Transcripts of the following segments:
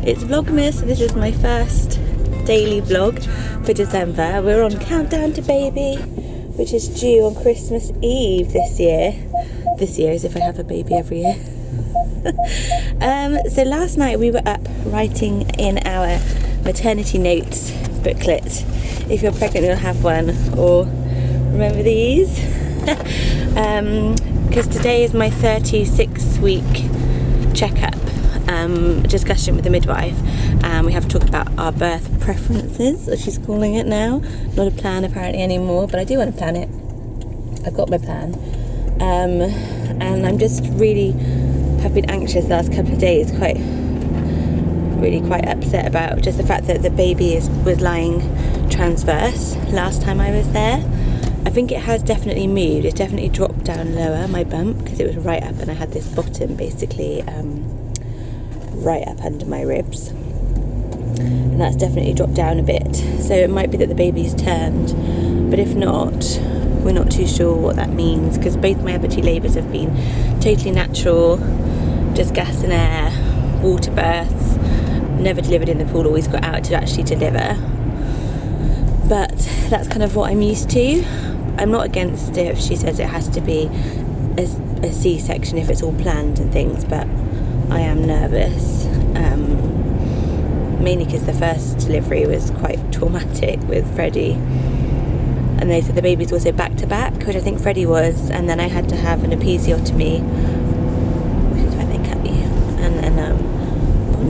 It's Vlogmas. This is my first daily vlog for December. We're on countdown to baby, which is due on Christmas Eve this year. This year, as if I have a baby every year. So last night we were up writing in our maternity notes booklet. If you're pregnant, you'll have one. Or remember these? Because today is my 36-week checkup discussion with the midwife, and we have to talk about our birth preferences, as she's calling it now. Not a plan apparently anymore, but I do want to plan it. I've got my plan, and I'm just really have been anxious the last couple of days, quite upset about just the fact that the baby was lying transverse last time I was there. I think it has definitely moved. It's definitely dropped down lower, my bump, because it was right up and I had this bottom basically right up under my ribs, and that's definitely dropped down a bit. So it might be that the baby's turned, but if not, we're not too sure what that means, because both my other two labours have been totally natural, just gas and air, water births, never delivered in the pool, always got out to actually deliver. But that's kind of what I'm used to. I'm not against it if she says it has to be a C-section if it's all planned and things, but I am nervous, mainly because the first delivery was quite traumatic with Freddie, and they said the baby's also back to back, which I think Freddie was, and then I had to have an episiotomy, which is when they cut you, and then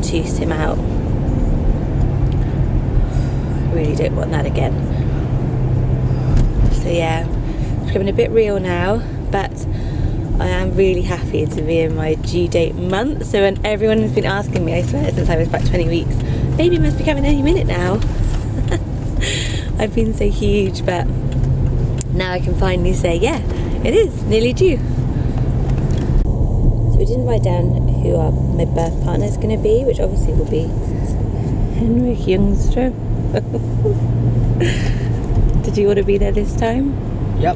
tooth him out. I really don't want that again. So yeah, it's becoming a bit real now, but I am really happy to be in my due date month. So when everyone has been asking me, I swear since I was about 20 weeks, baby must be coming any minute now. I've been so huge, but now I can finally say, yeah, it is nearly due. So we didn't write down who my birth partner is going to be, which obviously will be Henrik Ljungström. Did you want to be there this time? Yep.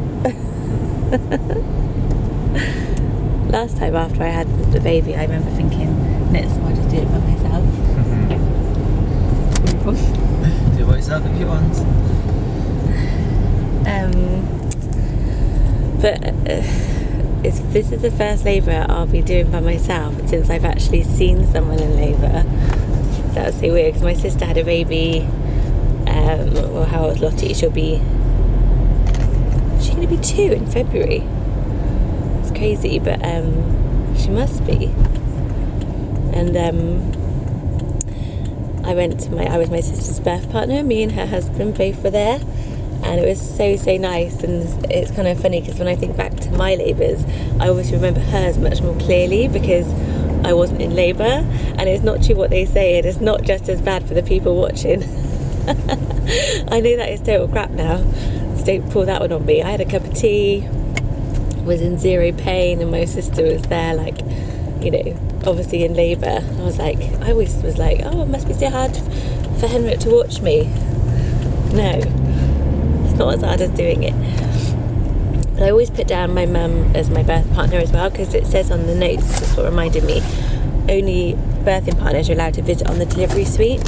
Last time after I had the baby, I remember thinking, next time I'll just do it by myself. Do it by yourself if you want. But this is the first labour I'll be doing by myself since I've actually seen someone in labour. That was so weird, because my sister had a baby. Well, how old is Lottie? She's going to be 2 in February. It's crazy, but she must be. And I was my sister's birth partner. Me and her husband both were there, and it was so nice. And it's kind of funny because when I think back to my labours, I always remember hers much more clearly because I wasn't in labour. And it's not true what they say, and it's not just as bad for the people watching. I know that is total crap now, so don't pull that one on me. I had a cup of tea, was in zero pain, and my sister was there, like, you know, obviously in labour. I always was like, oh, it must be so hard for Henrik to watch me. No, it's not as hard as doing it. But I always put down my mum as my birth partner as well, because it says on the notes, just what reminded me, only birthing partners are allowed to visit on the delivery suite.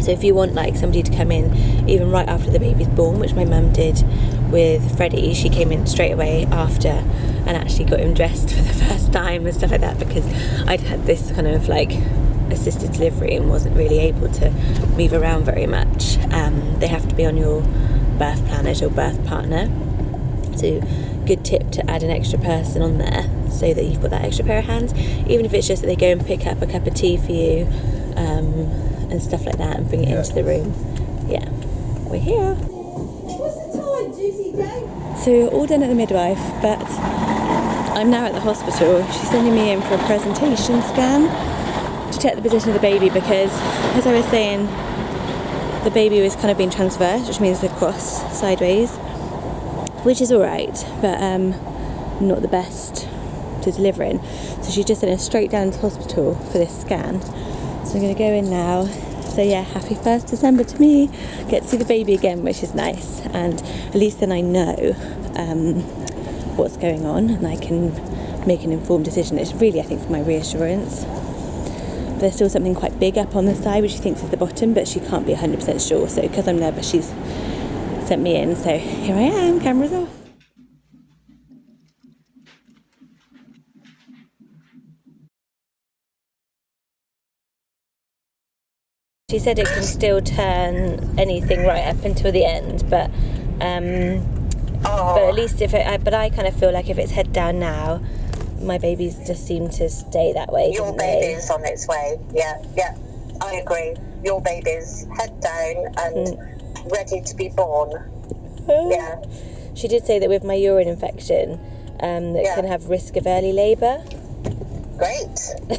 So if you want like somebody to come in even right after the baby's born, which my mum did with Freddie, she came in straight away after and actually got him dressed for the first time and stuff like that, because I'd had this kind of like assisted delivery and wasn't really able to move around very much. They have to be on your birth plan as your birth partner. So good tip to add an extra person on there so that you've got that extra pair of hands, even if it's just that they go and pick up a cup of tea for you, and stuff like that, and bring it into the room. Yeah, we're here. What's the time, Juicy Day? So we're all done at the midwife, but I'm now at the hospital. She's sending me in for a presentation scan to check the position of the baby, because, as I was saying, the baby was kind of being transverse, which means across sideways, which is alright, but not the best to deliver in. So she just sent us straight down to hospital for this scan. So I'm going to go in now. So yeah, happy 1st December to me. Get to see the baby again, which is nice. And at least then I know what's going on and I can make an informed decision. It's really, I think, for my reassurance. But there's still something quite big up on the side which she thinks is the bottom, but she can't be 100% sure. So because I'm nervous, she's sent me in. So here I am, camera's off. She said it can still turn anything right up until the end, but at least but I kind of feel like if it's head down now, my babies just seem to stay that way. Your baby's on its way. Yeah, I agree. Your baby's head down and ready to be born. Yeah. She did say that with my urine infection, that can have risk of early labour. Great.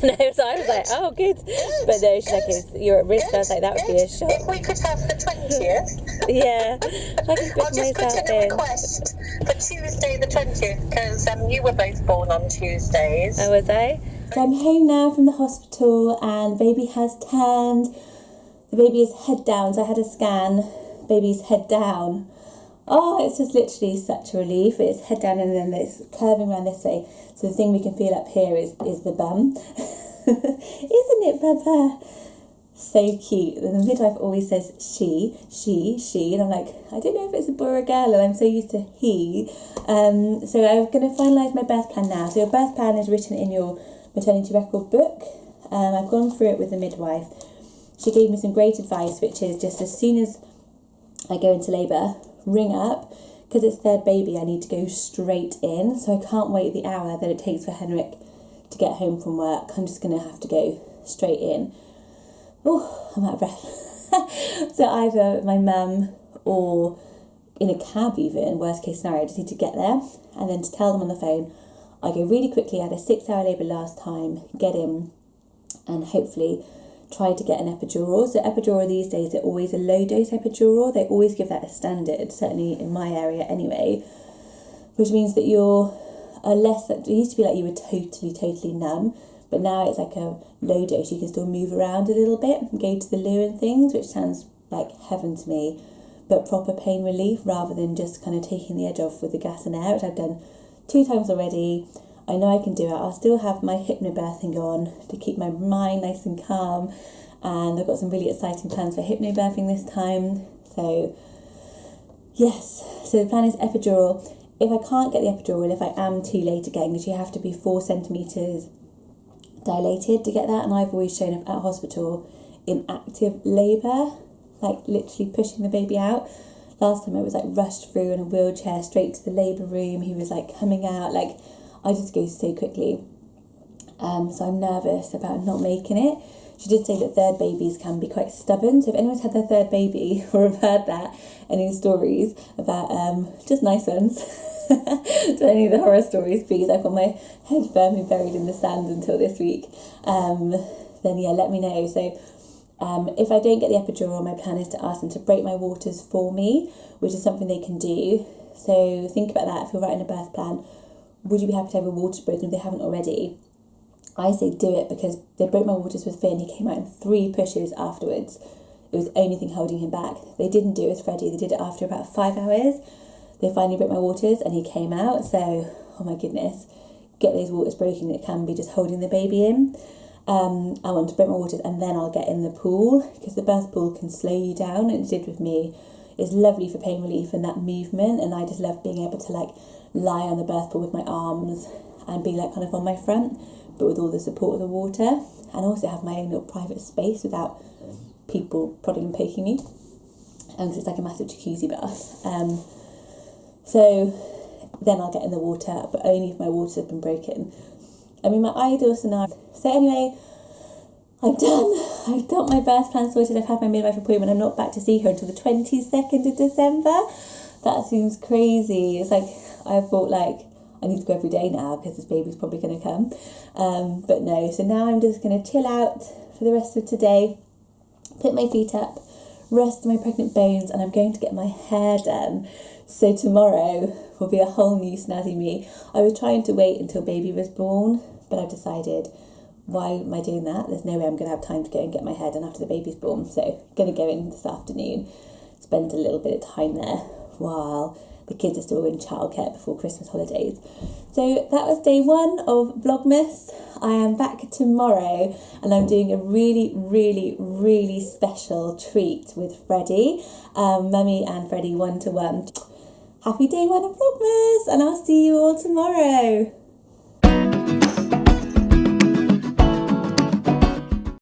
No, so I was like, oh, good. But no, she's like, you're at risk. I was like, that would be a shock. If we could have the 20th. Yeah. I can book I'll just put in a request for Tuesday the 20th, because you were both born on Tuesdays. Oh, was I? So I'm home now from the hospital and baby has turned. The baby is head down, so I had a scan. Baby's head down. Oh, it's just literally such a relief. It's head down and then it's curving around this way. So the thing we can feel up here is the bum. Isn't it, Baba? So cute. And the midwife always says she. And I'm like, I don't know if it's a boy or a girl, and I'm so used to he. So I'm going to finalise my birth plan now. So your birth plan is written in your maternity record book. I've gone through it with the midwife. She gave me some great advice, which is just as soon as I go into labour, ring up, because it's their baby, I need to go straight in, so I can't wait the hour that it takes for Henrik to get home from work. I'm just going to have to go straight in. Oh, I'm out of breath. So either my mum or in a cab even, worst case scenario, I just need to get there and then to tell them on the phone, I go really quickly, I had a 6-hour labour last time, get in and hopefully try to get an epidural. So epidural these days, they're always a low dose epidural. They always give that as standard, certainly in my area anyway, which means that you're less, it used to be like you were totally numb, but now it's like a low dose. You can still move around a little bit and go to the loo and things, which sounds like heaven to me, but proper pain relief rather than just kind of taking the edge off with the gas and air, which I've done 2 times already. I know I can do it. I'll still have my hypnobirthing on to keep my mind nice and calm, and I've got some really exciting plans for hypnobirthing this time. So yes, so the plan is epidural. If I can't get the epidural, if I am too late again, because you have to be 4 centimetres dilated to get that, and I've always shown up at hospital in active labour, like literally pushing the baby out. Last time I was like rushed through in a wheelchair straight to the labour room. He was like coming out, like I just go so quickly. So I'm nervous about not making it. She did say that third babies can be quite stubborn. So if anyone's had their third baby or have heard that, any stories about just nice ones, to any of the horror stories, please. I've got my head firmly buried in the sand until this week. Then yeah, let me know. So if I don't get the epidural, my plan is to ask them to break my waters for me, which is something they can do. So think about that if you're writing a birth plan. Would you be happy to have a waters broken if they haven't already? I say do it, because they broke my waters with Finn. He came out in 3 pushes afterwards. It was the only thing holding him back. They didn't do it with Freddie. They did it after about 5 hours. They finally broke my waters and he came out. So, oh my goodness, get those waters broken. It can be just holding the baby in. I want to break my waters and then I'll get in the pool, because the birth pool can slow you down, and it did with me. It's lovely for pain relief and that movement, and I just love being able to like lie on the birth pool with my arms and be like kind of on my front, but with all the support of the water, and also have my own little private space without people prodding and poking me, because it's like a massive jacuzzi bath. So then I'll get in the water, but only if my waters have been broken. I mean, my ideal scenario. So anyway, I'm done. I've got my birth plan sorted. I've had my midwife appointment. I'm not back to see her until the 22nd of December. That seems crazy. It's like, I thought like, I need to go every day now because this baby's probably going to come. But no, so now I'm just going to chill out for the rest of today, put my feet up, rest my pregnant bones, and I'm going to get my hair done. So tomorrow will be a whole new snazzy me. I was trying to wait until baby was born, but I've decided, why am I doing that? There's no way I'm going to have time to go and get my hair done after the baby's born. So I'm going to go in this afternoon, spend a little bit of time there while the kids are still in childcare before Christmas holidays. So that was day 1 of Vlogmas. I am back tomorrow and I'm doing a really special treat with Freddie, Mummy and Freddie 1-to-1. Happy day 1 of Vlogmas, and I'll see you all tomorrow.